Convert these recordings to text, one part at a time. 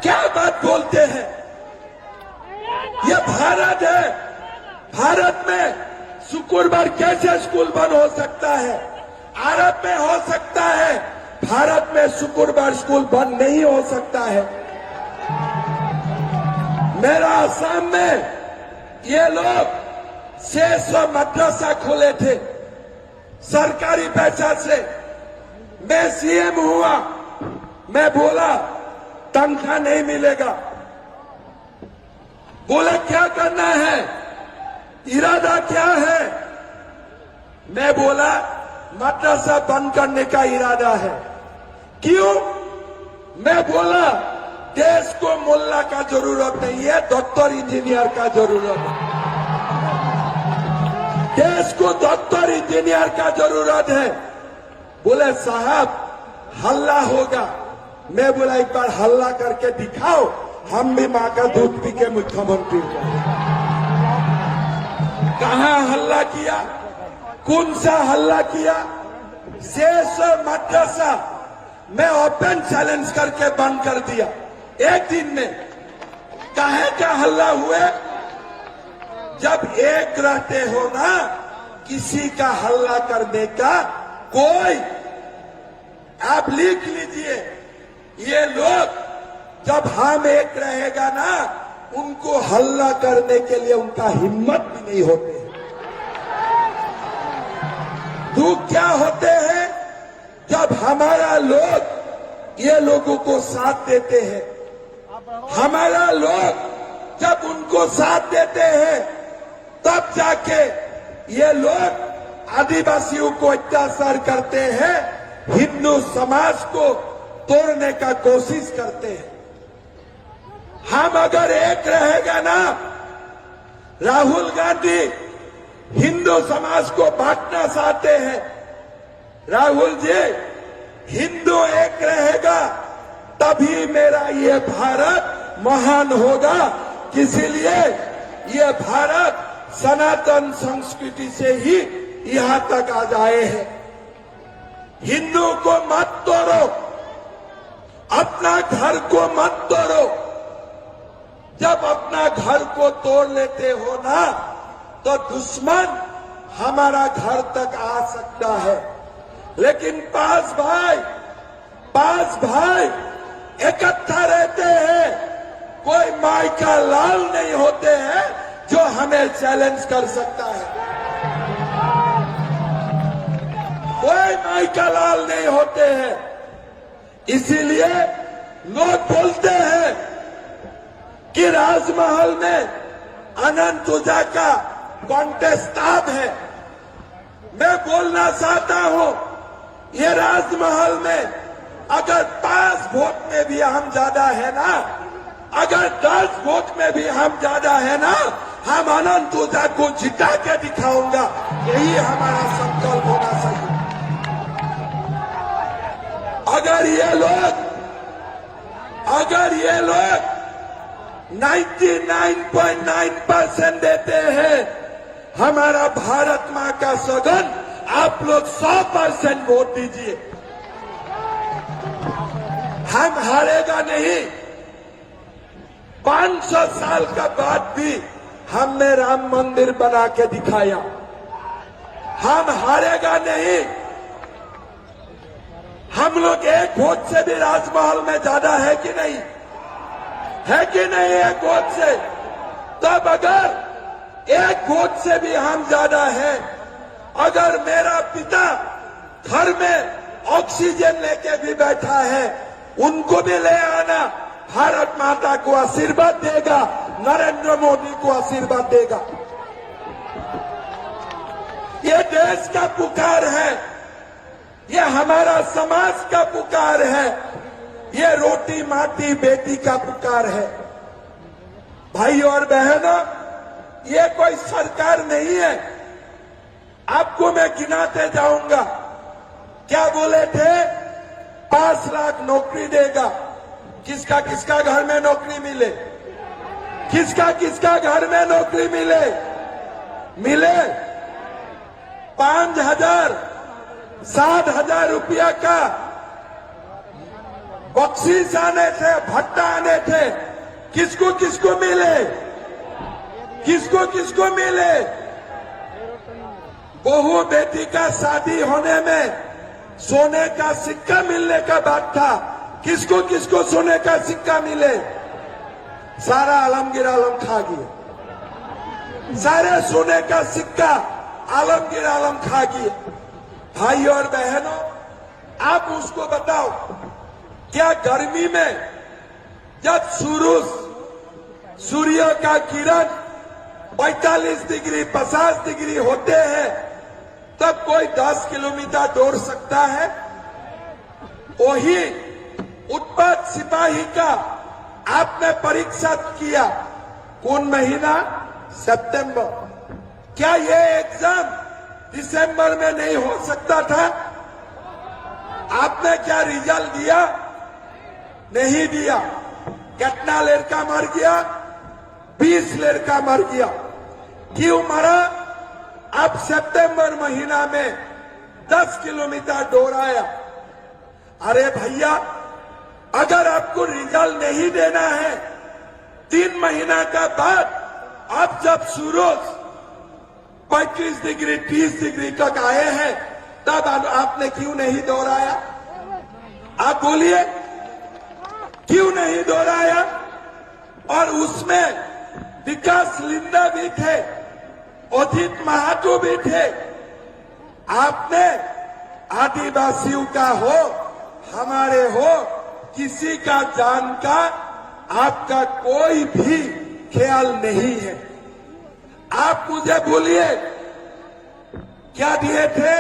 क्या बात बोलते हैं? ये भारत है। भारत में शुक्रवार कैसे स्कूल बंद हो सकता है? अरब में हो सकता है, भारत में शुक्रवार स्कूल बंद नहीं हो सकता है। मेरा असम में ये लोग 600 मदरसा खोले थे सरकारी पैसा से। मैं सीएम हुआ, मैं बोला तनख्वाह नहीं मिलेगा। बोला क्या करना है, इरादा क्या है? मैं बोला मदरसा बंद करने का इरादा है। क्यों? मैं बोला देश को मुल्ला का जरूरत नहीं है, डॉक्टर इंजीनियर का जरूरत है। देश को डॉक्टर इंजीनियर का जरूरत है। बोले साहब हल्ला होगा। मैं बोला एक बार हल्ला करके दिखाओ, हम भी मां का दूध पी के मुख्यमंत्री को। कहां हल्ला किया? कौन सा हल्ला किया? 600 मदरसा मैं ओपन चैलेंज करके बंद कर दिया एक दिन में। काहे का हल्ला हुए? जब एक रहते हो ना, किसी का हल्ला करने का कोई, आप लिख लीजिए, ये लोग जब हम एक रहेगा ना, उनको हल्ला करने के लिए उनका हिम्मत भी नहीं होते। दुख क्या होते हैं? जब हमारा लोग ये लोगों को साथ देते हैं, हमारा लोग जब उनको साथ देते हैं, तब जाके ये लोग आदिवासियों को अत्याचार करते हैं, हिंदू समाज को तोड़ने का कोशिश करते हैं। हम अगर एक रहेगा ना, राहुल गांधी हिंदू समाज को बांटना चाहते हैं। राहुल जी, हिंदू एक रहेगा तभी मेरा ये भारत महान होगा। इसीलिए ये भारत सनातन संस्कृति से ही यहां तक आ जाए हैं। हिंदू को मत तोड़ो, अपना घर को मत तोड़ो। जब अपना घर को तोड़ लेते हो ना, तो दुश्मन हमारा घर तक आ सकता है। लेकिन पांच भाई इकट्ठा रहते हैं, कोई माई का लाल नहीं होते हैं जो हमें चैलेंज कर सकता है। कोई माई का लाल नहीं होते हैं। इसीलिए लोग बोलते हैं कि राजमहल में अनंत ऊर्जा का कॉन्टेस्ट अब है। मैं बोलना चाहता हूं, ये राजमहल में अगर 5 वोट में भी हम ज्यादा है ना, अगर 10 वोट में भी हम ज्यादा है ना, हम अनंत ऊर्जा को जिता के दिखाऊंगा। यही हमारा संकल्प होना चाहिए। अगर ये लोग 99.9% देते हैं हमारा भारत मां का सगन, आप लोग 100% वोट दीजिए। हम हारेगा नहीं। 500 साल का बाद भी हमने राम मंदिर बना के दिखाया। हम हारेगा नहीं। हम लोग एक वोट से भी राजमहल में ज्यादा है कि नहीं? है कि नहीं? एक वोट से। तब अगर एक वोट से भी हम ज्यादा है, अगर मेरा पिता घर में ऑक्सीजन लेके भी बैठा है, उनको भी ले आना। भारत माता को आशीर्वाद देगा, नरेंद्र मोदी को आशीर्वाद देगा। ये देश का पुकार है, ये हमारा समाज का पुकार है, ये रोटी माटी बेटी का पुकार है। भाई और बहनों, ये कोई सरकार नहीं है। आपको मैं गिनाते जाऊंगा। क्या बोले थे? 5 लाख नौकरी देगा। किसका किसका घर में नौकरी मिले? किसका किसका घर में नौकरी मिले? 5,000 7,000 रुपया का बख्शीश आने थे, भत्ता आने थे। किसको किसको मिले, किसको किसको मिले। बहू बेटी का शादी होने में सोने का सिक्का मिलने का बात था, किसको किसको सोने का सिक्का मिले। सारा आलमगीर आलम खा गया, सारे सोने का सिक्का आलमगीर आलम खा गया। भाई और बहनों, आप उसको बताओ, क्या गर्मी में जब सूर्य का किरण 45 डिग्री 50 डिग्री होते हैं तब कोई 10 किलोमीटर दौड़ सकता है? वही उत्पाद सिपाही का आपने परीक्षा किया, कौन महीना? सितंबर। क्या ये एग्जाम दिसंबर में नहीं हो सकता था? आपने क्या रिजल्ट दिया? नहीं दिया। कितना लड़का मर गया? 20 लड़का मर गया। क्यों मरा? अब सितंबर महीना में 10 किलोमीटर दौड़ाया। अरे भैया, अगर आपको रिजल्ट नहीं देना है 3 महीना का बाद, अब जब सूरज 35 डिग्री 30 डिग्री तक आए हैं तब आपने क्यों नहीं दौड़ाया? आप बोलिए, क्यों नहीं दौड़ाया? और उसमें विकास लिंडा भी थे, अजित महातो भी थे। आपने आदिवासियों का हो, हमारे हो, किसी का जान का आपका कोई भी ख्याल नहीं है। आप मुझे बोलिए, क्या दिए थे?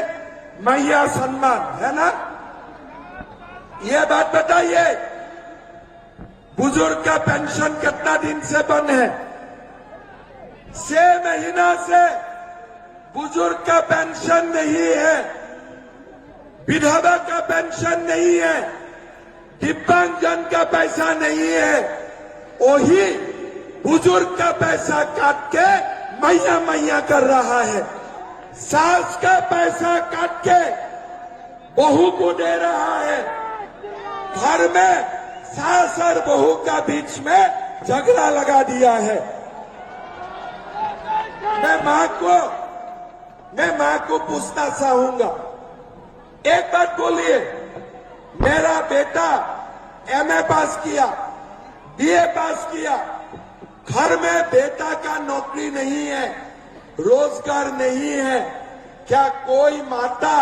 मैया सम्मान, है ना? ये बात बताइए, बुजुर्ग का पेंशन कितना दिन से बंद है? 6 महीना से बुजुर्ग का पेंशन नहीं है, विधवा का पेंशन नहीं है, दिव्यांगजन का पैसा नहीं है। वही बुजुर्ग का पैसा काट के मैया मैया कर रहा है, सास का पैसा काट के बहू को दे रहा है। घर में सास और बहू का बीच में झगड़ा लगा दिया है। मैं मां को पूछना चाहूंगा, एक बात बोलिए, मेरा बेटा एमए पास किया, बीए पास किया, घर में बेटा का नौकरी नहीं है, रोजगार नहीं है, क्या कोई माता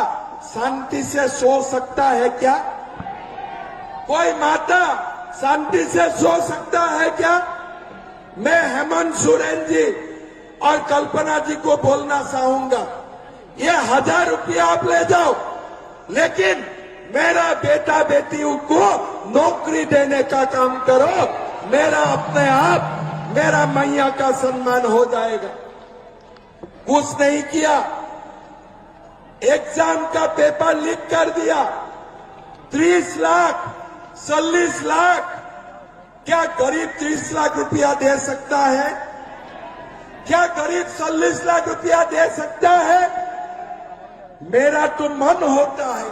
शांति से सो सकता है क्या? कोई माता शांति से सो सकता है क्या? मैं हेमंत सोरेन जी और कल्पना जी को बोलना चाहूंगा, ये 1000 रुपया आप ले जाओ, लेकिन मेरा बेटा बेटियों को नौकरी देने का काम करो। मेरा अपने आप मेरा मैया का सम्मान हो जाएगा। कुछ नहीं किया, एग्जाम का पेपर लीक कर दिया, 30 लाख 40 लाख। क्या गरीब 30 लाख रुपया दे सकता है? क्या गरीब 40 लाख रुपया दे सकता है? मेरा तो मन होता है